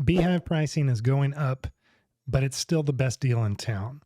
Beehiiv pricing is going up, but it's still the best deal in town.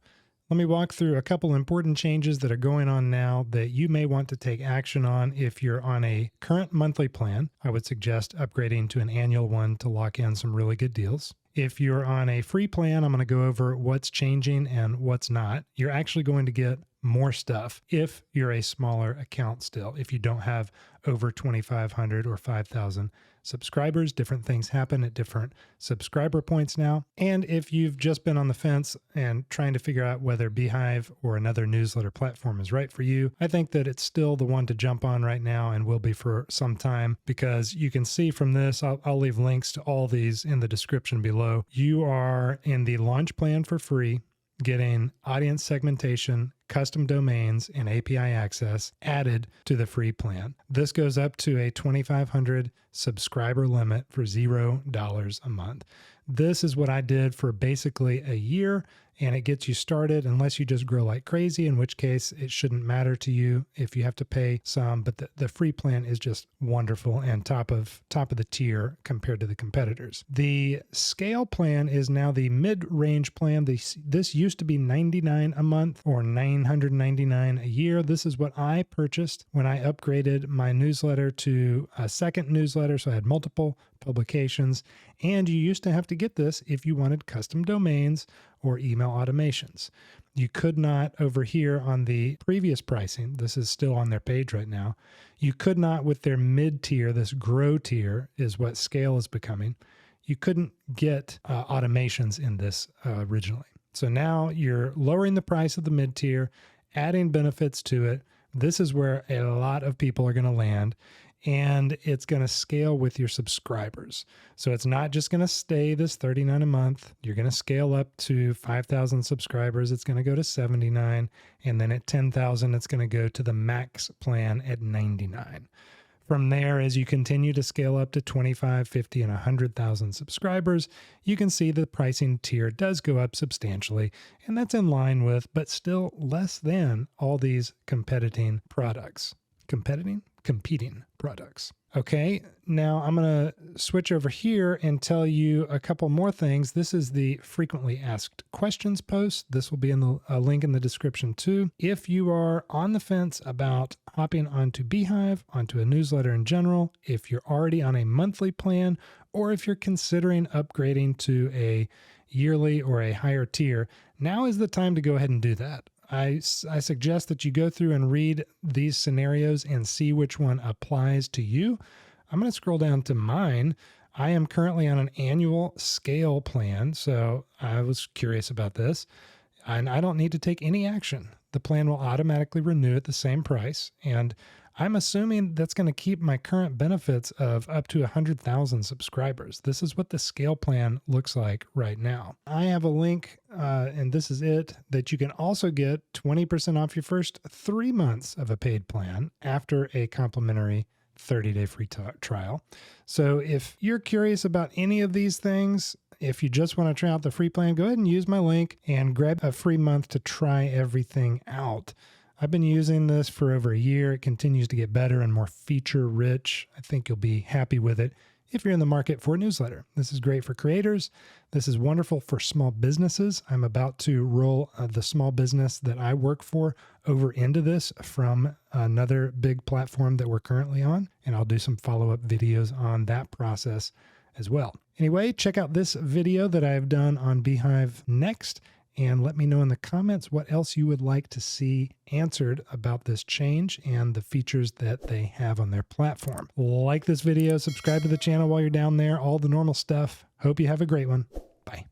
Let me walk through a couple important changes that are going on now that you may want to take action on if you're on a current monthly plan. I would suggest upgrading to an annual one to lock in some really good deals. If you're on a free plan, I'm going to go over what's changing and what's not. You're actually going to get more stuff if you're a smaller account still. If you don't have over 2,500 or 5,000 subscribers, different things happen at different subscriber points now. And if you've just been on the fence and trying to figure out whether Beehiiv or another newsletter platform is right for you, I think that it's still the one to jump on right now and will be for some time, because you can see from this, I'll leave links to all these in the description below. You are in the launch plan for free, getting audience segmentation, custom domains, and API access added to the free plan. This goes up to a 2,500 subscriber limit for $0 a month. This is what I did for basically a year, and it gets you started unless you just grow like crazy, in which case it shouldn't matter to you if you have to pay some, but the free plan is just wonderful and top of the tier compared to the competitors. The scale plan is now the mid-range plan. This used to be $99 a month or $999 a year. This is what I purchased when I upgraded my newsletter to a second newsletter, so I had multiple publications, and you used to have to get this if you wanted custom domains or email automations. You could not over here on the previous pricing, this is still on their page right now, you could not with their mid-tier, this grow tier is what scale is becoming, you couldn't get automations in this originally. So now you're lowering the price of the mid-tier, adding benefits to it. This is where a lot of people are going to land, and it's going to scale with your subscribers. So it's not just going to stay this $39 a month. You're going to scale up to 5,000 subscribers. It's going to go to $79. And then at 10,000, it's going to go to the max plan at $99. From there, as you continue to scale up to 25, 50, and 100,000 subscribers, you can see the pricing tier does go up substantially, and that's in line with, but still less than, all these competing products. Competing products. Okay, now I'm going to switch over here and tell you a couple more things. This is the frequently asked questions post. This will be in the link in the description too. If you are on the fence about hopping onto Beehiiv, onto a newsletter in general, if you're already on a monthly plan, or if you're considering upgrading to a yearly or a higher tier, now is the time to go ahead and do that. I suggest that you go through and read these scenarios and see which one applies to you. I'm going to scroll down to mine. I am currently on an annual scale plan, so I was curious about this, and I don't need to take any action. The plan will automatically renew at the same price, and I'm assuming that's going to keep my current benefits of up to 100,000 subscribers. This is what the scale plan looks like right now. I have a link, and this is it, that you can also get 20% off your first 3 months of a paid plan after a complimentary 30-day free trial. So if you're curious about any of these things, if you just want to try out the free plan, go ahead and use my link and grab a free month to try everything out. I've been using this for over a year. It continues to get better and more feature rich. I think you'll be happy with it if you're in the market for a newsletter. This is great for creators. This is wonderful for small businesses. I'm about to roll the small business that I work for over into this from another big platform that we're currently on, and I'll do some follow-up videos on that process as well. Anyway, check out this video that I've done on Beehiiv next, and let me know in the comments what else you would like to see answered about this change and the features that they have on their platform. Like this video, subscribe to the channel while you're down there, all the normal stuff. Hope you have a great one. Bye.